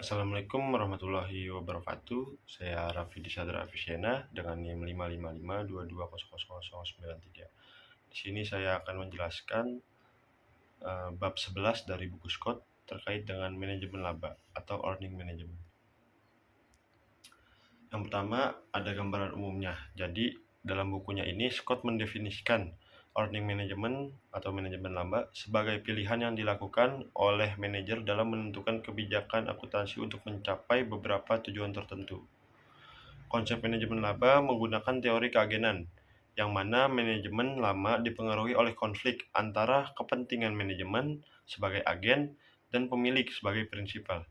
Assalamualaikum warahmatullahi wabarakatuh. Saya Raffi Disadra Afisyena dengan NIM 55522000093. Di sini saya akan menjelaskan bab 11 dari buku Scott terkait dengan manajemen laba atau earning management. Yang pertama ada gambaran umumnya. Jadi dalam bukunya ini Scott mendefinisikan earning management atau manajemen laba sebagai pilihan yang dilakukan oleh manajer dalam menentukan kebijakan akuntansi untuk mencapai beberapa tujuan tertentu. Konsep manajemen laba menggunakan teori keagenan, yang mana manajemen lama dipengaruhi oleh konflik antara kepentingan manajemen sebagai agen dan pemilik sebagai prinsipal.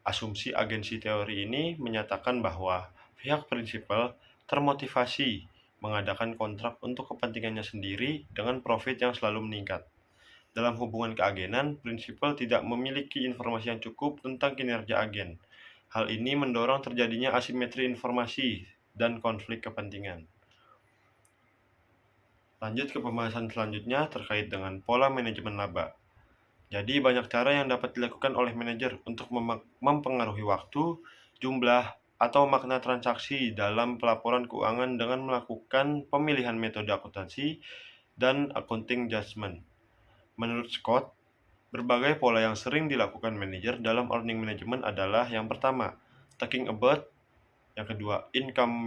Asumsi agensi teori ini menyatakan bahwa pihak prinsipal termotivasi mengadakan kontrak untuk kepentingannya sendiri dengan profit yang selalu meningkat. Dalam hubungan keagenan, prinsipal tidak memiliki informasi yang cukup tentang kinerja agen. Hal ini mendorong terjadinya asimetri informasi dan konflik kepentingan. Lanjut ke pembahasan selanjutnya terkait dengan pola manajemen laba. Jadi banyak cara yang dapat dilakukan oleh manajer untuk mempengaruhi waktu, jumlah, atau makna transaksi dalam pelaporan keuangan dengan melakukan pemilihan metode akuntansi dan accounting judgment. Menurut Scott, berbagai pola yang sering dilakukan manajer dalam earning management adalah yang pertama, talking about, yang kedua, income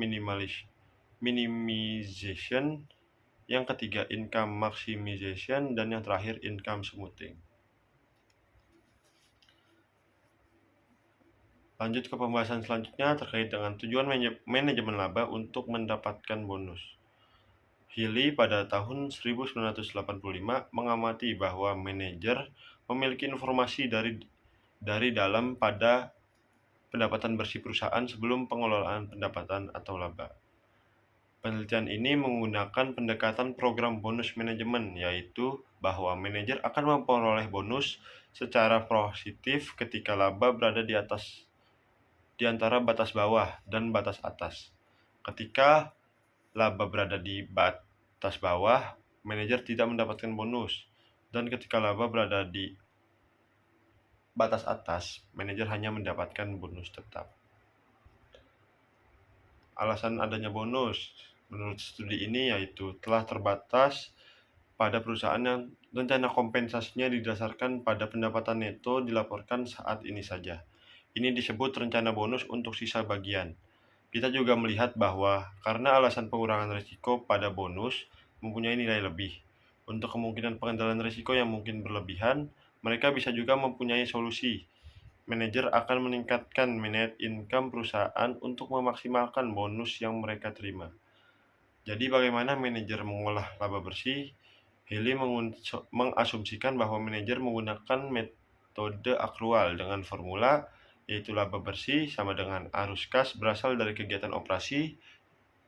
minimization, yang ketiga, income maximization, dan yang terakhir, income smoothing. Lanjut ke pembahasan selanjutnya terkait dengan tujuan manajemen laba untuk mendapatkan bonus. Healy pada tahun 1985 mengamati bahwa manajer memiliki informasi dari dalam pada pendapatan bersih perusahaan sebelum pengelolaan pendapatan atau laba. Penelitian ini menggunakan pendekatan program bonus manajemen, yaitu bahwa manajer akan memperoleh bonus secara positif ketika laba berada di antara batas bawah dan batas atas. Ketika laba berada di batas bawah, manajer tidak mendapatkan bonus, dan ketika laba berada di batas atas, manajer hanya mendapatkan bonus tetap. Alasan adanya bonus menurut studi ini yaitu telah terbatas pada perusahaan yang rencana kompensasinya didasarkan pada pendapatan neto dilaporkan saat ini saja. Ini disebut rencana bonus untuk sisa bagian. Kita juga melihat bahwa karena alasan pengurangan risiko pada bonus mempunyai nilai lebih. Untuk kemungkinan pengendalian risiko yang mungkin berlebihan, mereka bisa juga mempunyai solusi. Manajer akan meningkatkan net income perusahaan untuk memaksimalkan bonus yang mereka terima. Jadi bagaimana manajer mengolah laba bersih? Healy mengasumsikan bahwa manajer menggunakan metode akrual dengan formula yaitu laba bersih sama dengan arus kas berasal dari kegiatan operasi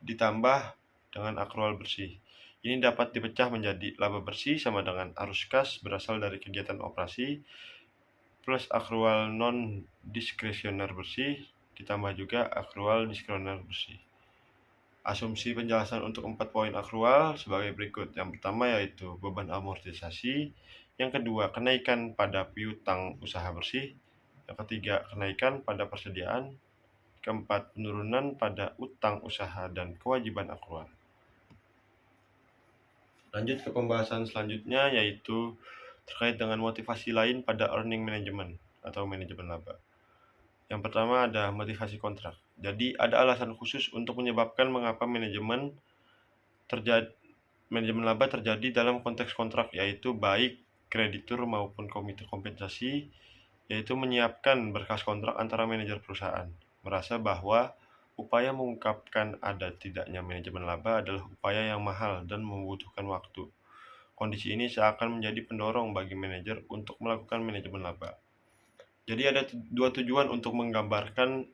ditambah dengan akrual bersih. Ini dapat dipecah menjadi laba bersih sama dengan arus kas berasal dari kegiatan operasi plus akrual non-diskresioner bersih ditambah juga akrual diskresioner bersih. Asumsi penjelasan untuk 4 poin akrual sebagai berikut. Yang pertama yaitu beban amortisasi, yang kedua kenaikan pada piutang usaha bersih, yang ketiga kenaikan pada persediaan, keempat penurunan pada utang usaha dan kewajiban akrual. Lanjut ke pembahasan selanjutnya yaitu terkait dengan motivasi lain pada earning management atau manajemen laba. Yang pertama ada motivasi kontrak. Jadi ada alasan khusus untuk menyebabkan mengapa manajemen laba terjadi dalam konteks kontrak, yaitu baik kreditur maupun komite kompensasi, yaitu menyiapkan berkas kontrak antara manajer perusahaan. Merasa bahwa upaya mengungkapkan ada tidaknya manajemen laba adalah upaya yang mahal dan membutuhkan waktu. Kondisi ini seakan menjadi pendorong bagi manajer untuk melakukan manajemen laba. Jadi ada dua tujuan untuk menggambarkan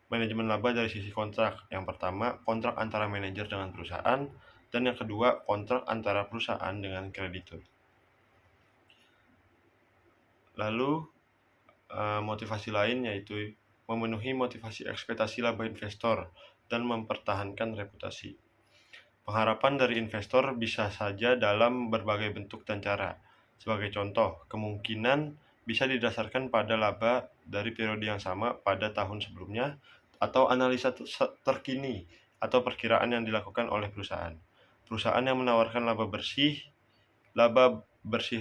manajemen laba dari sisi kontrak. Yang pertama, kontrak antara manajer dengan perusahaan, dan yang kedua, kontrak antara perusahaan dengan kreditur. Lalu, motivasi lain yaitu memenuhi motivasi ekspektasi laba investor dan mempertahankan reputasi. Pengharapan dari investor bisa saja dalam berbagai bentuk dan cara. Sebagai contoh, kemungkinan bisa didasarkan pada laba dari periode yang sama pada tahun sebelumnya atau analisa terkini atau perkiraan yang dilakukan oleh perusahaan. Perusahaan yang menawarkan laba bersih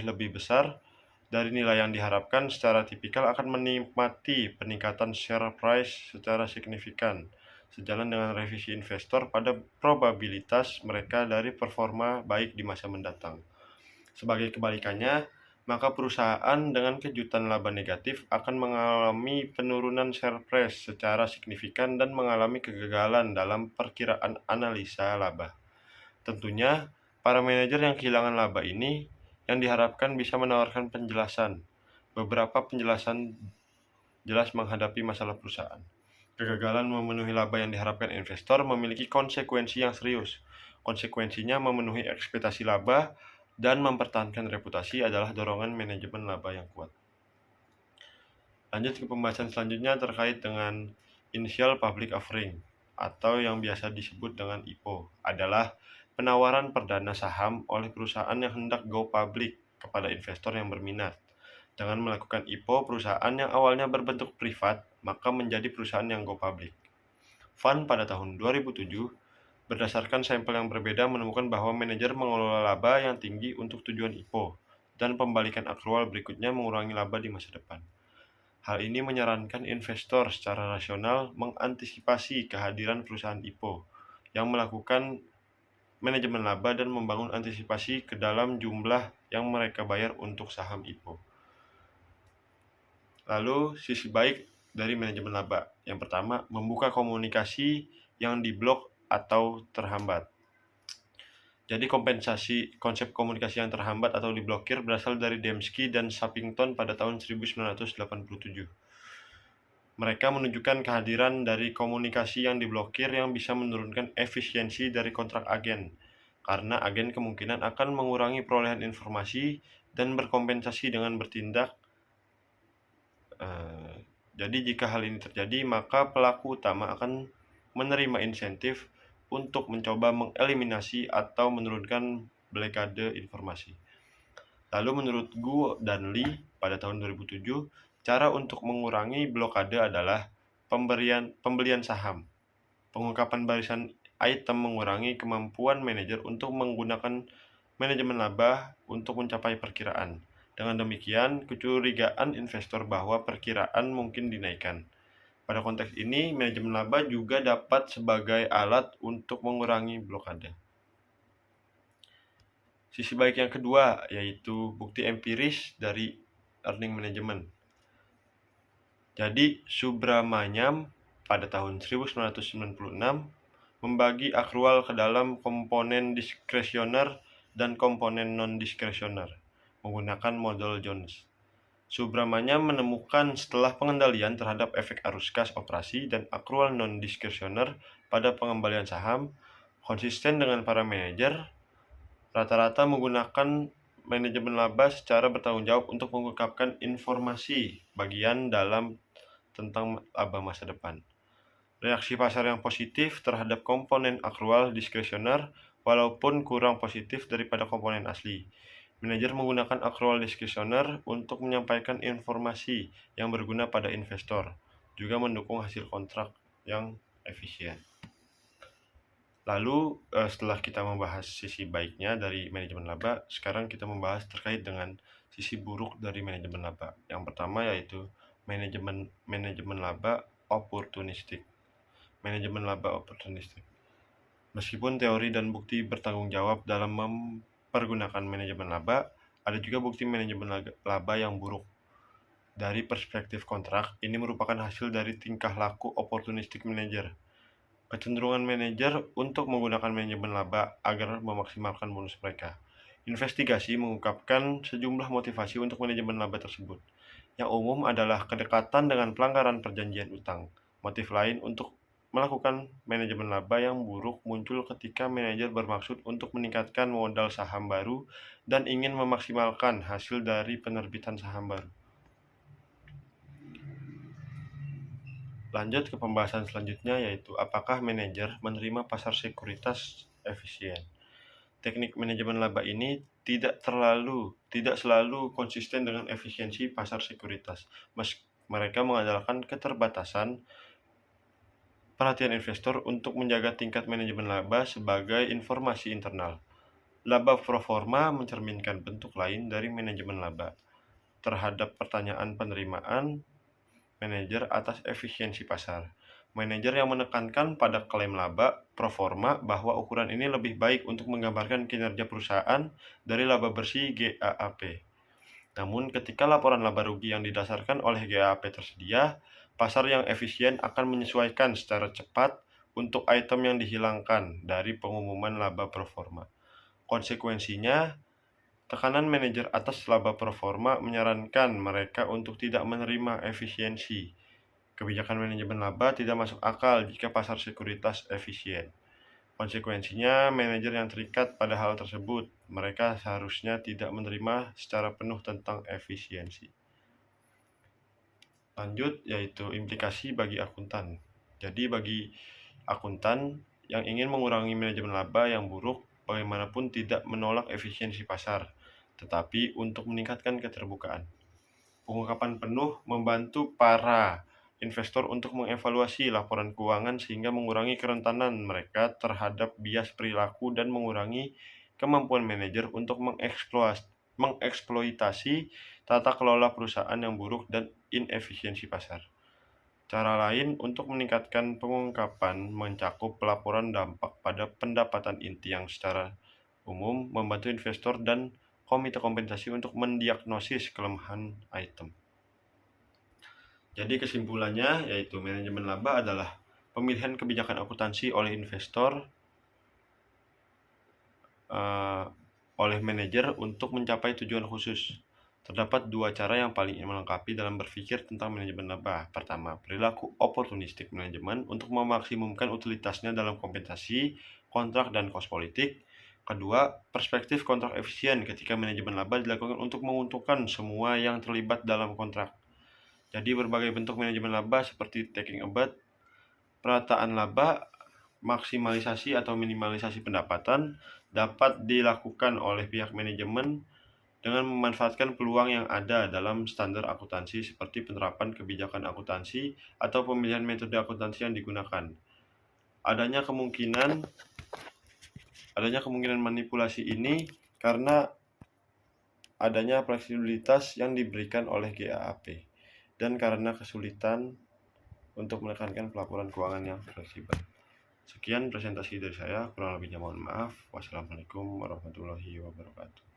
lebih besar dari nilai yang diharapkan secara tipikal akan menikmati peningkatan share price secara signifikan, sejalan dengan revisi investor pada probabilitas mereka dari performa baik di masa mendatang. Sebagai kebalikannya, maka perusahaan dengan kejutan laba negatif akan mengalami penurunan share price secara signifikan dan mengalami kegagalan dalam perkiraan analisa laba. Tentunya, para manajer yang kehilangan laba ini yang diharapkan bisa menawarkan beberapa penjelasan jelas menghadapi masalah perusahaan. Kegagalan memenuhi laba yang diharapkan investor memiliki konsekuensi yang serius. Konsekuensinya memenuhi ekspektasi laba dan mempertahankan reputasi adalah dorongan manajemen laba yang kuat. Lanjut ke pembahasan selanjutnya terkait dengan Initial Public Offering atau yang biasa disebut dengan IPO adalah penawaran perdana saham oleh perusahaan yang hendak go public kepada investor yang berminat. Dengan melakukan IPO, perusahaan yang awalnya berbentuk privat maka menjadi perusahaan yang go public. Fund pada tahun 2007 berdasarkan sampel yang berbeda menemukan bahwa manajer mengelola laba yang tinggi untuk tujuan IPO, dan pembalikan akrual berikutnya mengurangi laba di masa depan. Hal ini menyarankan investor secara rasional mengantisipasi kehadiran perusahaan IPO yang melakukan manajemen laba dan membangun antisipasi ke dalam jumlah yang mereka bayar untuk saham IPO. Lalu, sisi baik dari manajemen laba. Yang pertama, membuka komunikasi yang diblok atau terhambat. Jadi konsep komunikasi yang terhambat atau diblokir berasal dari Dembski dan Sappington pada tahun 1987. Mereka menunjukkan kehadiran dari komunikasi yang diblokir yang bisa menurunkan efisiensi dari kontrak agen, karena agen kemungkinan akan mengurangi perolehan informasi dan berkompensasi dengan bertindak. Jadi jika hal ini terjadi, maka pelaku utama akan menerima insentif untuk mencoba mengeliminasi atau menurunkan blokade informasi. Lalu menurut Gu dan Lee pada tahun 2007, cara untuk mengurangi blokade adalah pembelian saham. Pengungkapan barisan item mengurangi kemampuan manajer untuk menggunakan manajemen laba untuk mencapai perkiraan. Dengan demikian, kecurigaan investor bahwa perkiraan mungkin dinaikkan. Pada konteks ini, manajemen laba juga dapat sebagai alat untuk mengurangi blokade. Sisi baik yang kedua yaitu bukti empiris dari earning management. Jadi, Subramanyam pada tahun 1996 membagi akrual ke dalam komponen diskresioner dan komponen non-diskresioner menggunakan model Jones. Subramanyam menemukan setelah pengendalian terhadap efek arus kas operasi dan akrual non-diskresioner pada pengembalian saham, konsisten dengan para manajer, rata-rata menggunakan manajemen laba secara bertanggung jawab untuk mengungkapkan informasi bagian dalam tentang laba masa depan. Reaksi pasar yang positif terhadap komponen akrual diskresioner walaupun kurang positif daripada komponen asli. Manajer menggunakan akrual diskresioner untuk menyampaikan informasi yang berguna pada investor, juga mendukung hasil kontrak yang efisien. Lalu setelah kita membahas sisi baiknya dari manajemen laba, sekarang kita membahas terkait dengan sisi buruk dari manajemen laba. Yang pertama yaitu manajemen laba oportunistik. Manajemen laba oportunistik. Meskipun teori dan bukti bertanggung jawab dalam pergunakan manajemen laba, ada juga bukti manajemen laba yang buruk. Dari perspektif kontrak, ini merupakan hasil dari tingkah laku opportunistic manager. Kecenderungan manajer untuk menggunakan manajemen laba agar memaksimalkan bonus mereka. Investigasi mengungkapkan sejumlah motivasi untuk manajemen laba tersebut. Yang umum adalah kedekatan dengan pelanggaran perjanjian utang. Motif lain untuk melakukan manajemen laba yang buruk muncul ketika manajer bermaksud untuk meningkatkan modal saham baru dan ingin memaksimalkan hasil dari penerbitan saham baru. Lanjut ke pembahasan selanjutnya yaitu apakah manajer menerima pasar sekuritas efisien. teknik manajemen laba ini tidak selalu konsisten dengan efisiensi pasar sekuritas. Mereka mengandalkan keterbatasan perhatian investor untuk menjaga tingkat manajemen laba sebagai informasi internal. Laba proforma mencerminkan bentuk lain dari manajemen laba terhadap pertanyaan penerimaan manajer atas efisiensi pasar. Manajer yang menekankan pada klaim laba proforma bahwa ukuran ini lebih baik untuk menggambarkan kinerja perusahaan dari laba bersih GAAP. Namun, ketika laporan laba rugi yang didasarkan oleh GAAP tersedia, pasar yang efisien akan menyesuaikan secara cepat untuk item yang dihilangkan dari pengumuman laba proforma. Konsekuensinya, tekanan manajer atas laba proforma menyarankan mereka untuk tidak menerima efisiensi. Kebijakan manajemen laba tidak masuk akal jika pasar sekuritas efisien. Konsekuensinya, manajer yang terikat pada hal tersebut, mereka seharusnya tidak menerima secara penuh tentang efisiensi. Lanjut, yaitu implikasi bagi akuntan. Jadi, bagi akuntan yang ingin mengurangi manajemen laba yang buruk, bagaimanapun tidak menolak efisiensi pasar, tetapi untuk meningkatkan keterbukaan. Pengungkapan penuh membantu para investor untuk mengevaluasi laporan keuangan sehingga mengurangi kerentanan mereka terhadap bias perilaku dan mengurangi kemampuan manajer untuk mengeksploitasi tata kelola perusahaan yang buruk dan inefisiensi pasar. Cara lain untuk meningkatkan pengungkapan mencakup pelaporan dampak pada pendapatan inti yang secara umum membantu investor dan komite kompensasi untuk mendiagnosis kelemahan item. Jadi kesimpulannya yaitu manajemen laba adalah pemilihan kebijakan akuntansi oleh investor oleh manajer untuk mencapai tujuan khusus. Terdapat dua cara yang paling melengkapi dalam berpikir tentang manajemen laba. Pertama, perilaku opportunistic manajemen untuk memaksimumkan utilitasnya dalam kompensasi, kontrak, dan kos politik. Kedua, perspektif kontrak efisien ketika manajemen laba dilakukan untuk menguntungkan semua yang terlibat dalam kontrak. Jadi berbagai bentuk manajemen laba seperti taking a bet, perataan laba, maksimalisasi atau minimalisasi pendapatan dapat dilakukan oleh pihak manajemen dengan memanfaatkan peluang yang ada dalam standar akuntansi seperti penerapan kebijakan akuntansi atau pemilihan metode akuntansi yang digunakan. Adanya kemungkinan manipulasi ini karena adanya fleksibilitas yang diberikan oleh GAAP dan karena kesulitan untuk menekankan pelaporan keuangan yang fleksibel. Sekian presentasi dari saya, kurang lebihnya mohon maaf. Wassalamualaikum warahmatullahi wabarakatuh.